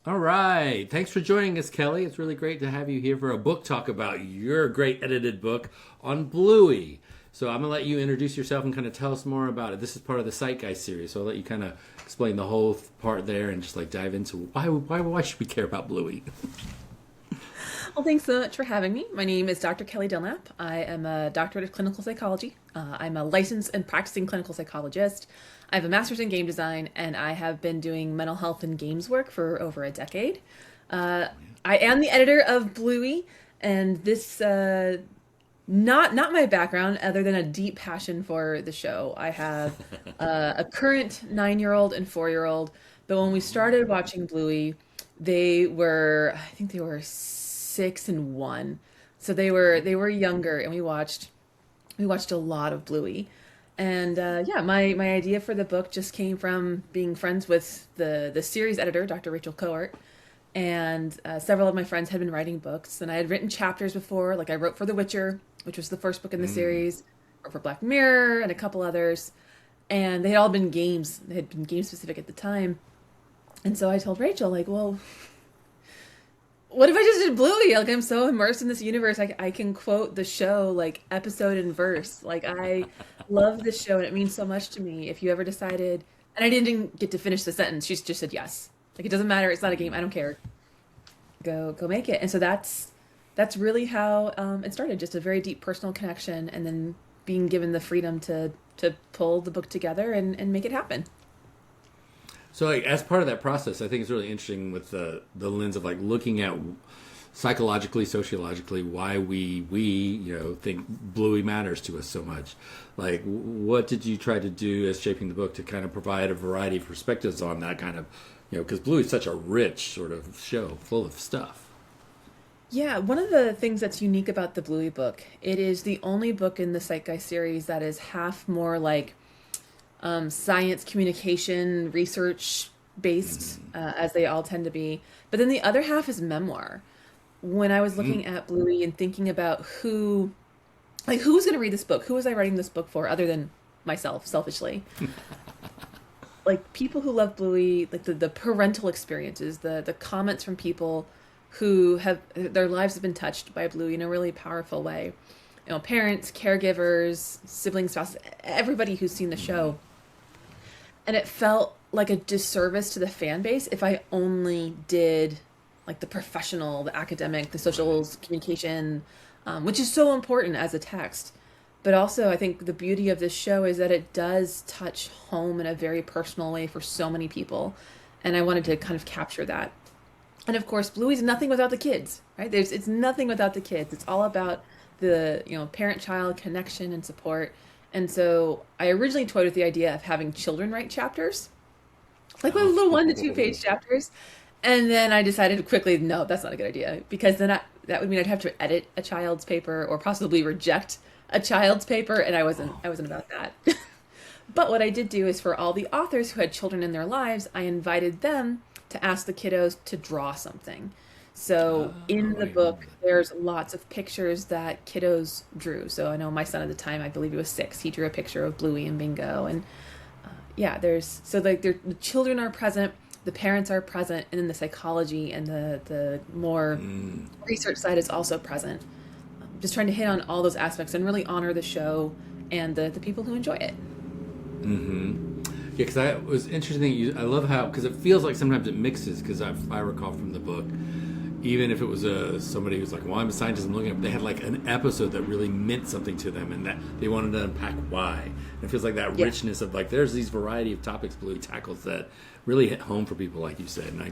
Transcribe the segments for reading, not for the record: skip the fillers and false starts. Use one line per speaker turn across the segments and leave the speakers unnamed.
All right. Thanks for joining us, Kelly. It's really great to have you here for a book talk about your great edited book on Bluey. So I'm going to let you introduce yourself and kind of tell us more about it. This is part of the Psychgeist series, so I'll let you kind of explain the whole part there and just like dive into why should we care about Bluey?
Well, thanks so much for having me. My name is Dr. Kelli Dunlap. I am a doctorate of clinical psychology. I'm a licensed and practicing clinical psychologist. I have a master's in game design, and I have been doing mental health and games work for over a decade. Uh, I am the editor of Bluey, and this not my background, other than a deep passion for the show. I have a current 9-year-old and 4-year-old, but when we started watching Bluey, I think they were 6 and 1, so they were younger, and we watched a lot of Bluey. And yeah, my idea for the book just came from being friends with the series editor, Dr. Rachel Cohort, and several of my friends had been writing books, and I had written chapters before. Like I wrote for The Witcher, which was the first book in the series, or for Black Mirror, and a couple others, and they had all been games. They had been game specific at the time, and so I told Rachel, like, well, what if I just did Bluey? Like I'm so immersed in this universe, I can quote the show like episode and verse. Like I love this show and it means so much to me. If you ever decided, and I didn't get to finish the sentence, she just said yes. Like it doesn't matter. It's not a game. I don't care. Go make it. And so that's really how it started. Just a very deep personal connection, and then being given the freedom to pull the book together and make it happen.
So, like, as part of that process, I think it's really interesting with the lens of like looking at psychologically, sociologically, why we think Bluey matters to us so much. Like, what did you try to do as shaping the book to kind of provide a variety of perspectives on that kind of, because Bluey is such a rich sort of show, full of stuff.
Yeah, one of the things that's unique about the Bluey book, it is the only book in the Zeitgeist series that is half more like science, communication, research based, as they all tend to be. But then the other half is memoir. When I was looking at Bluey and thinking about who's going to read this book, who was I writing this book for, other than myself, selfishly? Like people who love Bluey, like the parental experiences, the comments from people who have their lives have been touched by Bluey in a really powerful way. Parents, caregivers, siblings, spouses, everybody who's seen the show. And it felt like a disservice to the fan base if I only did like the professional, the academic, the social communication, which is so important as a text. But also, I think the beauty of this show is that it does touch home in a very personal way for so many people. And I wanted to kind of capture that. And of course, Bluey's nothing without the kids, right? It's nothing without the kids. It's all about the parent-child connection and support. And so I originally toyed with the idea of having children write chapters, like little 1 to 2 page chapters. And then I decided quickly, no, that's not a good idea, because then that would mean I'd have to edit a child's paper or possibly reject a child's paper, and I wasn't about that. But what I did do is for all the authors who had children in their lives, I invited them to ask the kiddos to draw something. So in the book, there's lots of pictures that kiddos drew. So I know my son at the time, I believe he was 6, he drew a picture of Bluey and Bingo. And yeah, there's so like the children are present, the parents are present, and then the psychology and the more research side is also present. Just trying to hit on all those aspects and really honor the show and the people who enjoy it.
Yeah, because I was interesting. I love how, because it feels like sometimes it mixes. Because I recall from the book, even if it was somebody who's like, well, I'm a scientist, I'm looking up, they had like an episode that really meant something to them, and that they wanted to unpack why. And it feels like that richness of like, there's these variety of topics Bluey tackles that really hit home for people, like you said. And I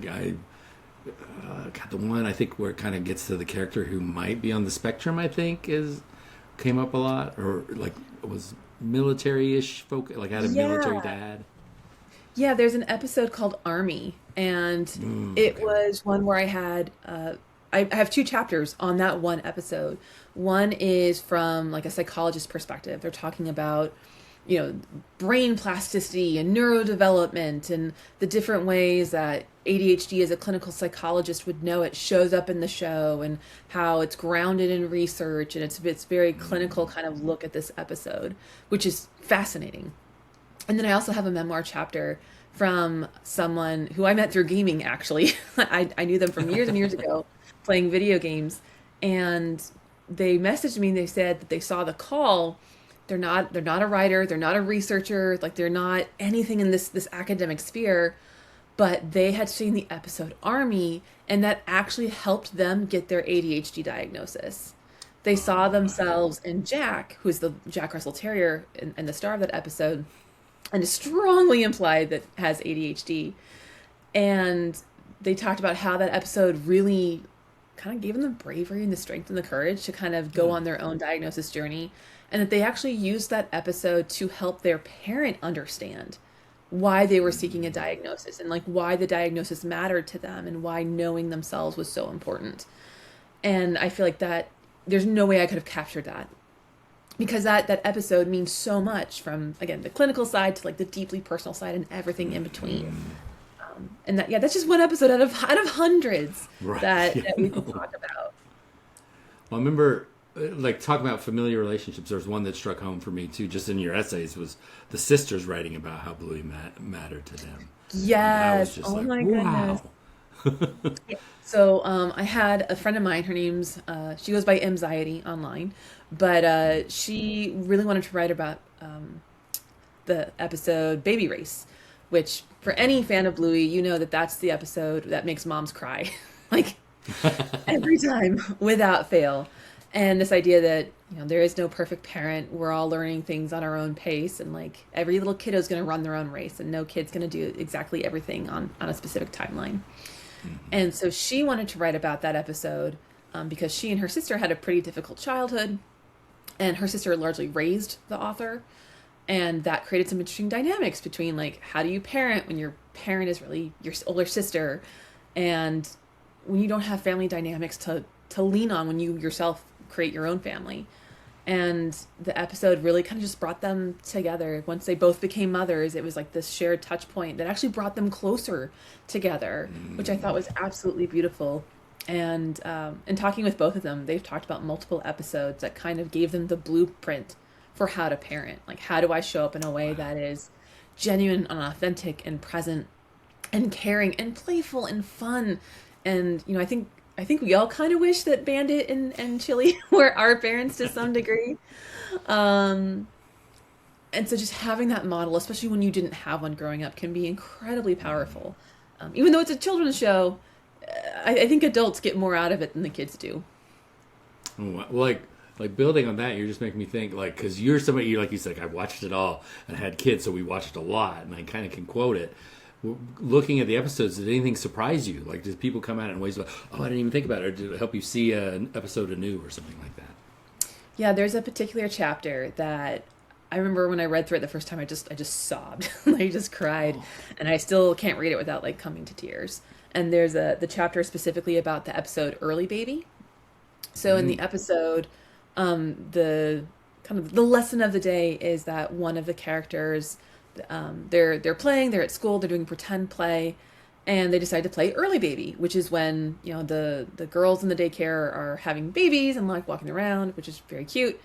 got the one I think where it kind of gets to the character who might be on the spectrum. I think came up a lot, or like was military-ish folk, like had a military
Yeah.
dad.
Yeah, there's an episode called Army, and it
Okay.
was one where I have 2 chapters on that one episode. One is from like a psychologist perspective. They're talking about, you know, brain plasticity and neurodevelopment and the different ways that ADHD as a clinical psychologist would know it shows up in the show, and how it's grounded in research, and it's very clinical kind of look at this episode, which is fascinating. And then I also have a memoir chapter from someone who I met through gaming, actually. I knew them from years and years ago playing video games. And they messaged me and they said that they saw the call. They're not a writer, they're not a researcher, like they're not anything in this academic sphere, but they had seen the episode Army, and that actually helped them get their ADHD diagnosis. They saw themselves in Jack, who's the Jack Russell Terrier and the star of that episode, and is strongly implied that has ADHD. And they talked about how that episode really kind of gave them the bravery and the strength and the courage to kind of go on their own diagnosis journey, and that they actually used that episode to help their parent understand why they were seeking a diagnosis and like why the diagnosis mattered to them and why knowing themselves was so important. And I feel like that there's no way I could have captured that, because that episode means so much, from again the clinical side to like the deeply personal side and everything in between. And that's just one episode out of hundreds that we can talk about.
Well, I remember like talking about familiar relationships. There's one that struck home for me too, just in your essays, was the sisters writing about how Bluey mattered to them.
Yes. Oh, like, my goodness. Yeah. So I had a friend of mine, her name's, she goes by Anxiety online, but she really wanted to write about the episode Baby Race, which for any fan of Bluey, you know that that's the episode that makes moms cry, like every time without fail. And this idea that, there is no perfect parent. We're all learning things on our own pace, and like every little kiddo is going to run their own race, and no kid's going to do exactly everything on a specific timeline. And so she wanted to write about that episode because she and her sister had a pretty difficult childhood, and her sister largely raised the author, and that created some interesting dynamics between like, how do you parent when your parent is really your older sister, and when you don't have family dynamics to lean on when you yourself create your own family. And the episode really kind of just brought them together. Once they both became mothers, it was like this shared touch point that actually brought them closer together, which I thought was absolutely beautiful. And in talking with both of them, they've talked about multiple episodes that kind of gave them the blueprint for how to parent. Like, how do I show up in a way that is genuine and authentic and present and caring and playful and fun? And, I think we all kind of wish that Bandit and Chili were our parents to some degree. And so just having that model, especially when you didn't have one growing up, can be incredibly powerful. Even though it's a children's show, I think adults get more out of it than the kids do.
Well, like building on that, you're just making me think, like, because you're somebody, like you said, I watched it all and I had kids, so we watched a lot, and I kind of can quote it. Looking at the episodes, did anything surprise you? Like, did people come out in ways like, oh, I didn't even think about it, or did it help you see an episode anew or something like that?
Yeah, there's a particular chapter that I remember when I read through it the first time, I just sobbed. I just cried, and I still can't read it without like coming to tears. And there's the chapter specifically about the episode Early Baby. So in the episode, the kind of the lesson of the day is that one of the characters, they're playing, they're at school, they're doing pretend play, and they decide to play Early Baby, which is when, the girls in the daycare are having babies and like walking around, which is very cute.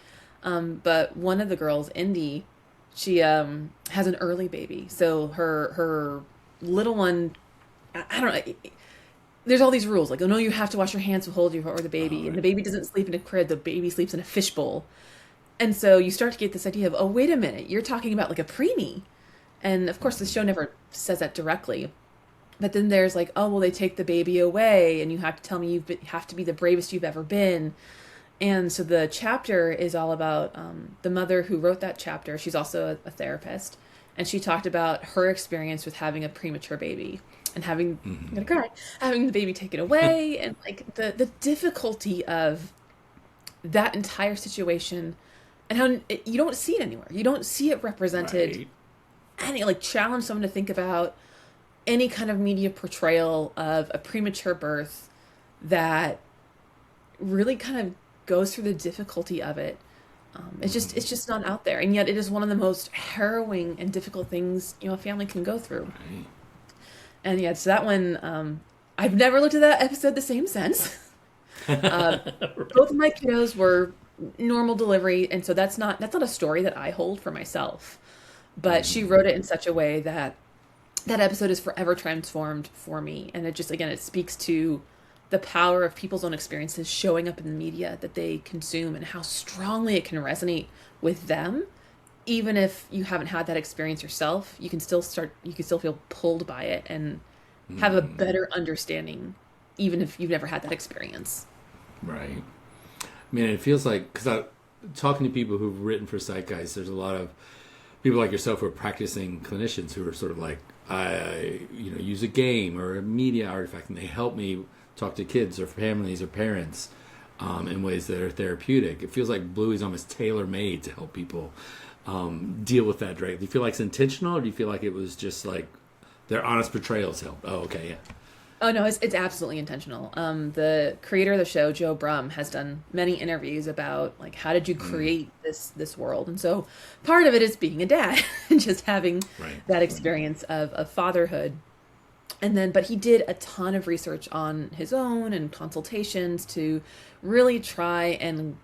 But one of the girls, Indy, she has an early baby. So her little one, I don't know, there's all these rules. Like, oh no, you have to wash your hands to hold you or the baby. And the baby doesn't sleep in a crib, the baby sleeps in a fishbowl. And so you start to get this idea of, oh, wait a minute, you're talking about like a preemie. And of course, the show never says that directly. But then there's like, oh, well, they take the baby away, and you have to tell me you have to be the bravest you've ever been. And so the chapter is all about the mother who wrote that chapter. She's also a therapist. And she talked about her experience with having a premature baby and having, I'm gonna cry, having the baby taken away, and like the difficulty of that entire situation, and how you don't see it anywhere. You don't see it represented. Right. And it like challenged someone to think about any kind of media portrayal of a premature birth that really kind of goes through the difficulty of it. It's just not out there, and yet it is one of the most harrowing and difficult things a family can go through. Right. And yeah, so that one, I've never looked at that episode the same since. Right. Both of my kiddos were normal delivery, and so that's not a story that I hold for myself. But she wrote it in such a way that that episode is forever transformed for me. And it just, again, it speaks to the power of people's own experiences showing up in the media that they consume and how strongly it can resonate with them. Even if you haven't had that experience yourself, you can still feel pulled by it and have a better understanding, even if you've never had that experience.
Right. I mean, it feels like, because I'm talking to people who've written for Psychgeist, there's a lot of people like yourself who are practicing clinicians who are sort of like, I use a game or a media artifact, and they help me talk to kids or families or parents in ways that are therapeutic. It feels like Bluey's almost tailor-made to help people deal with that drag. Do you feel like it's intentional, or do you feel like it was just like their honest portrayals helped? Oh, okay, yeah.
Oh no, it's absolutely intentional. The creator of the show, Joe Brum, has done many interviews about like how did you create this world, and so part of it is being a dad and just having that experience of fatherhood. And then, but he did a ton of research on his own and consultations to really try and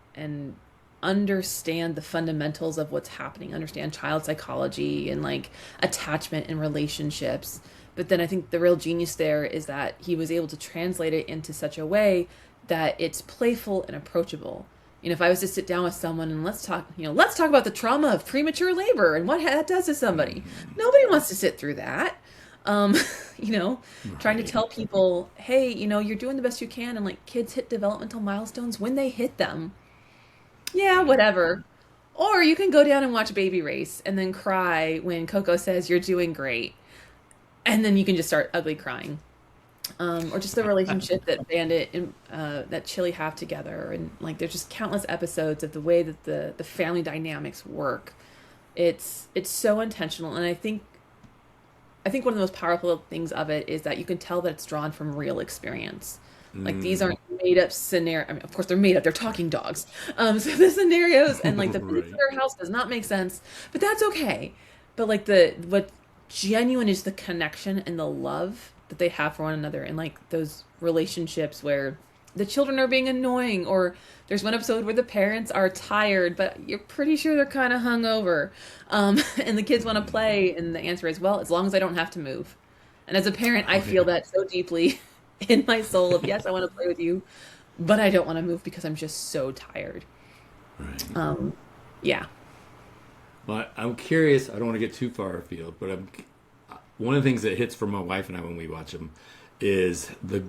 understand the fundamentals of what's happening, understand child psychology and like attachment and relationships. But then I think the real genius there is that he was able to translate it into such a way that it's playful and approachable. If I was to sit down with someone and let's talk about the trauma of premature labor and what that does to somebody. Nobody wants to sit through that. Trying to tell people, hey, you're doing the best you can, and like kids hit developmental milestones when they hit them. Yeah, whatever. Or you can go down and watch Baby Race and then cry when Coco says you're doing great. And then you can just start ugly crying. Or just the relationship that Bandit and that Chili have together. And like there's just countless episodes of the way that the family dynamics work. It's so intentional. And I think one of the most powerful things of it is that you can tell that it's drawn from real experience. Like these aren't made up scenarios. I mean, of course they're made up. They're talking dogs. So the scenarios and like the babysitter house does not make sense, but that's okay. But like what genuine is the connection and the love that they have for one another, and like those relationships where the children are being annoying, or there's one episode where the parents are tired, but you're pretty sure they're kind of hungover, and the kids want to play, and the answer is, well, as long as I don't have to move. And as a parent, I feel that so deeply in my soul of, yes, I want to play with you, but I don't want to move because I'm just so tired.
Right.
Yeah.
Well, I'm curious. I don't want to get too far afield, but one of the things that hits for my wife and I when we watch them is the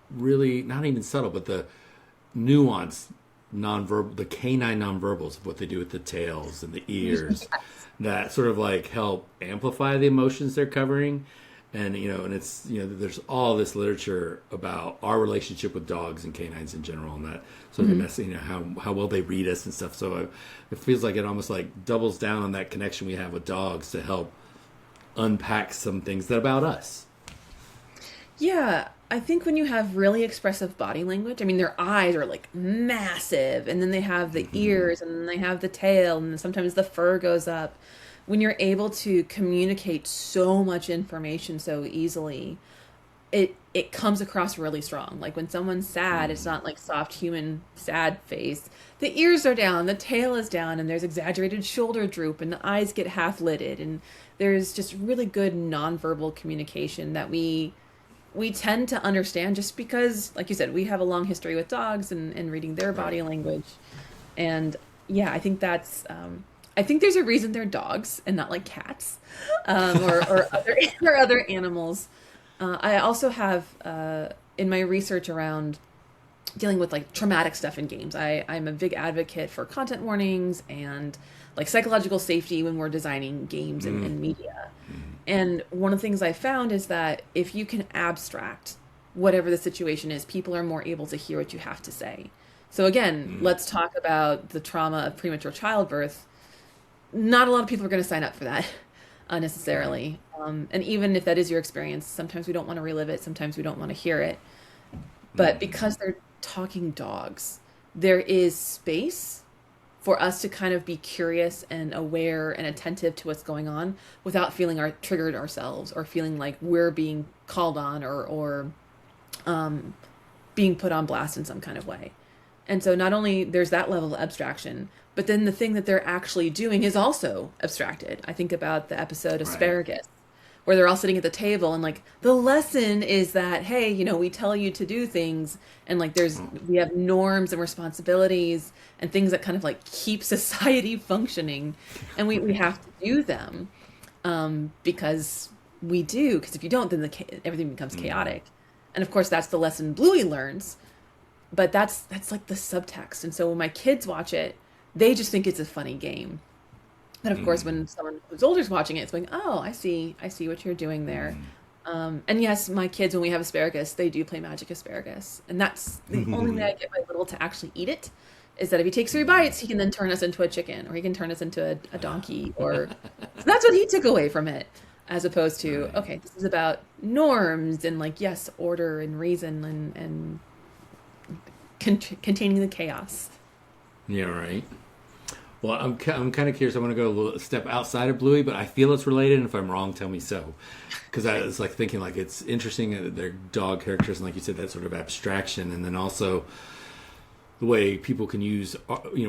really, not even subtle, but the nuanced nonverbal, the canine nonverbals of what they do with the tails and the ears that sort of like help amplify the emotions they're covering. And, and it's, there's all this literature about our relationship with dogs and canines in general, and that sort of messing, how well they read us and stuff. So it feels like it almost like doubles down on that connection we have with dogs to help unpack some things that about us.
Yeah, I think when you have really expressive body language, I mean, their eyes are like massive, and then they have the ears, and then they have the tail, and then sometimes the fur goes up. When you're able to communicate so much information so easily, it comes across really strong. Like when someone's sad, it's not like soft human sad face. The ears are down, the tail is down, and there's exaggerated shoulder droop, and the eyes get half lidded, and there's just really good nonverbal communication that we tend to understand just because, like you said, we have a long history with dogs and reading their body language. And yeah, I think that's I think there's a reason they're dogs and not like cats, or other animals. I also have in my research around dealing with like traumatic stuff in games, I'm a big advocate for content warnings and like psychological safety when we're designing games and media. And one of the things I found is that if you can abstract whatever the situation is, people are more able to hear what you have to say. So again, let's talk about the trauma of premature childbirth. Not a lot of people are going to sign up for that necessarily. And even if that is your experience, sometimes we don't want to relive it. Sometimes we don't want to hear it. But because they're talking dogs, there is space for us to kind of be curious and aware and attentive to what's going on without feeling triggered ourselves or feeling like we're being called on or being put on blast in some kind of way. And so not only there's that level of abstraction, but then the thing that they're actually doing is also abstracted. I think about the episode Asparagus, where they're all sitting at the table and like the lesson is that, hey, we tell you to do things, and like we have norms and responsibilities and things that kind of like keep society functioning, and we have to do them, because we do, because if you don't, then everything becomes chaotic. And of course that's the lesson Bluey learns, but that's like the subtext. And so when my kids watch it, they just think it's a funny game. And of course, when someone who's older is watching it, it's like, oh, I see what you're doing there. And yes, my kids, when we have asparagus, they do play magic asparagus. And that's the only way I get my little to actually eat it, is that if he takes 3 bites, he can then turn us into a chicken, or he can turn us into a donkey, or so that's what he took away from it, as opposed to, okay, this is about norms and like, yes, order and reason and containing the chaos.
Yeah, right. Well, I'm kind of curious. I want to go a little step outside of Bluey, but I feel it's related. And if I'm wrong, tell me so. Because I was like thinking, like, it's interesting that they're dog characters, and like you said, that sort of abstraction, and then also the way people can use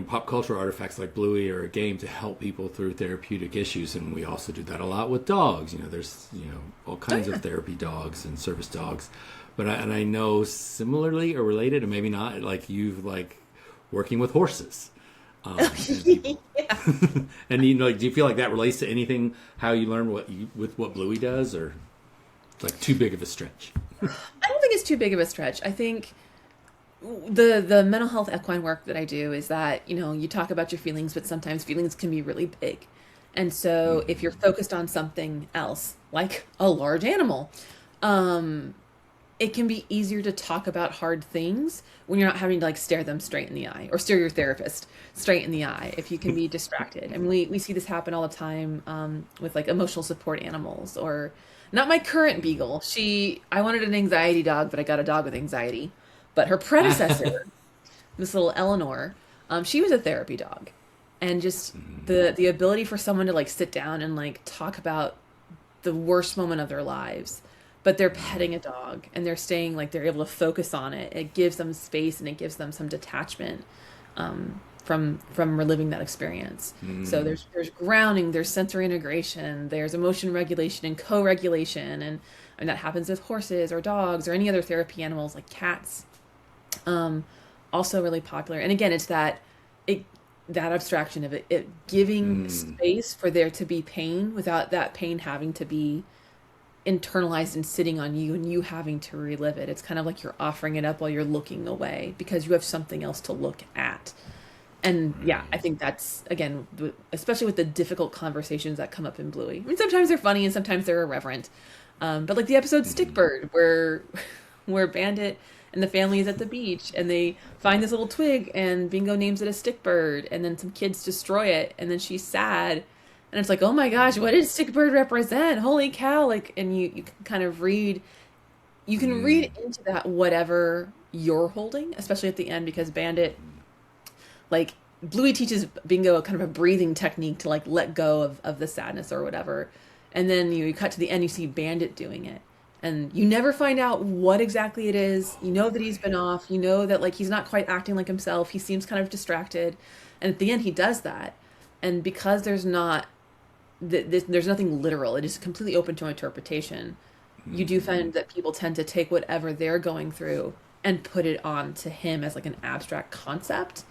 pop culture artifacts like Bluey or a game to help people through therapeutic issues. And we also do that a lot with dogs. There's all kinds of therapy dogs and service dogs. But I know similarly or related, and maybe not, like you've like working with horses.
Yeah.
And do you feel like that relates to anything? How you learn with what Bluey does, or it's like too big of a stretch?
I don't think it's too big of a stretch. I think the mental health equine work that I do is that you talk about your feelings, but sometimes feelings can be really big, and so if you're focused on something else, like a large animal, it can be easier to talk about hard things when you're not having to like stare them straight in the eye, or stare your therapist straight in the eye, if you can be distracted. I mean, we see this happen all the time with like emotional support animals, or not my current beagle. I wanted an anxiety dog, but I got a dog with anxiety. But her predecessor, this little Eleanor, she was a therapy dog. And just the ability for someone to like sit down and like talk about the worst moment of their lives, but they're petting a dog and they're staying, like they're able to focus on it. It gives them space and it gives them some detachment from reliving that experience. So there's grounding, there's sensory integration, there's emotion regulation and co-regulation, and that happens with horses or dogs or any other therapy animals like cats. Also really popular. And again, it's that abstraction of it giving space for there to be pain without that pain having to be internalized and sitting on you and you having to relive it. It's kind of like you're offering it up while you're looking away because you have something else to look at. And yeah, I think that's, again, especially with the difficult conversations that come up in Bluey. I mean, sometimes they're funny and sometimes they're irreverent. But like the episode Stickbird, where Bandit and the family is at the beach and they find this little twig and Bingo names it a stickbird, and then some kids destroy it, and then she's sad. And it's like, oh my gosh, what did stickbird represent? Holy cow. Like, and you can kind of read into that whatever you're holding, especially at the end, because Bandit, like, Bluey teaches Bingo a kind of a breathing technique to like let go of the sadness or whatever. And then you cut to the end, you see Bandit doing it. And you never find out what exactly it is. You know that he's been off. You know that like he's not quite acting like himself. He seems kind of distracted. And at the end, he does that. And because there's nothing literal, it is completely open to interpretation. You do find that people tend to take whatever they're going through and put it on to him as like an abstract concept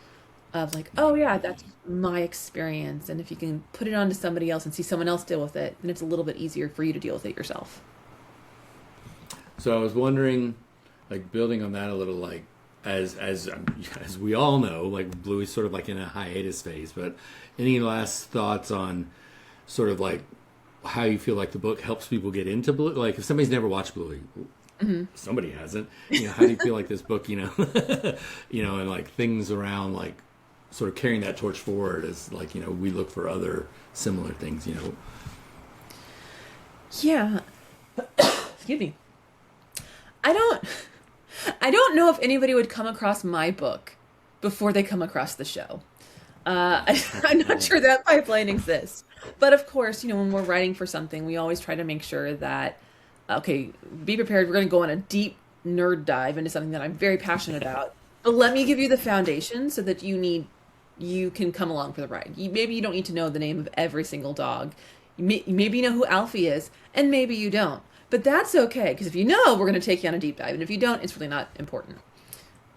of like, oh yeah, that's my experience. And if you can put it onto somebody else and see someone else deal with it, then it's a little bit easier for you to deal with it yourself.
So I was wondering, like, building on that a little, like, as we all know, like, Bluey's sort of like in a hiatus phase, but any last thoughts on sort of like how you feel like the book helps people get into Bluey? Like, if somebody's never watched Bluey, somebody hasn't, how do you feel like this book, and like things around like sort of carrying that torch forward as like, we look for other similar things,
Yeah. Excuse me. I don't know if anybody would come across my book before they come across the show. I'm not sure that pipeline exists. But of course, when we're writing for something, we always try to make sure that, okay, be prepared. We're going to go on a deep nerd dive into something that I'm very passionate about. But let me give you the foundation so that you can come along for the ride. Maybe you don't need to know the name of every single dog. Maybe you know who Alfie is, and maybe you don't. But that's okay, because if you know, we're going to take you on a deep dive. And if you don't, it's really not important.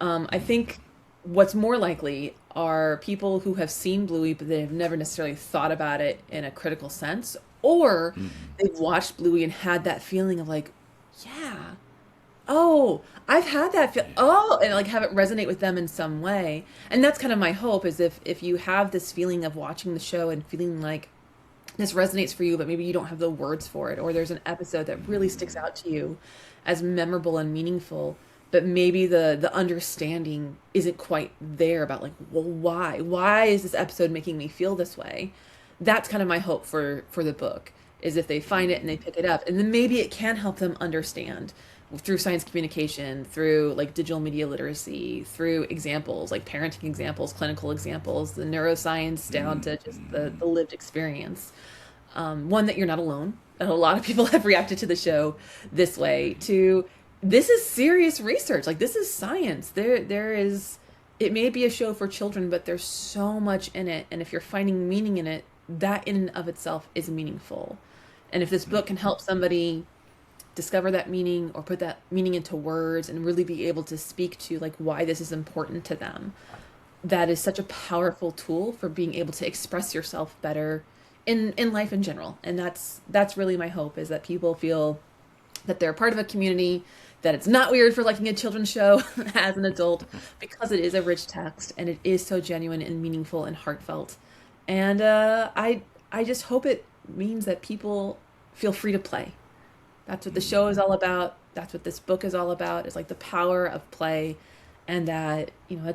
I think what's more likely are people who have seen Bluey, but they have never necessarily thought about it in a critical sense, or they've watched Bluey and had that feeling of like, yeah, oh, I've had that feel, oh, and like have it resonate with them in some way. And that's kind of my hope, is if you have this feeling of watching the show and feeling like this resonates for you, but maybe you don't have the words for it, or there's an episode that really sticks out to you as memorable and meaningful, but maybe the understanding isn't quite there about like, well, why is this episode making me feel this way? That's kind of my hope for the book, is if they find it and they pick it up, and then maybe it can help them understand through science communication, through like digital media literacy, through examples like parenting examples, clinical examples, the neuroscience down to just the lived experience. One, that you're not alone, and a lot of people have reacted to the show this way, to this is serious research, like this is science. There is, it may be a show for children, but there's so much in it, and if you're finding meaning in it, that in and of itself is meaningful. And if this book can help somebody discover that meaning, or put that meaning into words, and really be able to speak to like why this is important to them, that is such a powerful tool for being able to express yourself better in life in general. And that's really my hope, is that people feel that they're part of a community, that it's not weird for liking a children's show as an adult, because it is a rich text and it is so genuine and meaningful and heartfelt. And I just hope it means that people feel free to play. That's what the show is all about. That's what this book is all about. It's like the power of play, and that, you know,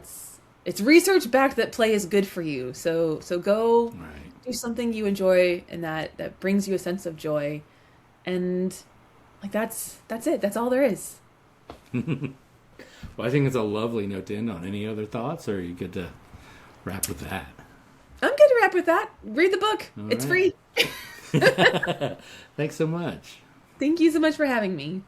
it's research backed that play is good for you. So go do something you enjoy, and that brings you a sense of joy. And like that's it. That's all there is.
Well, I think it's a lovely note to end on. Any other thoughts, or are you good to wrap with that?
I'm good to wrap with that. Read the book. It's free.
Thanks so much.
Thank you so much for having me.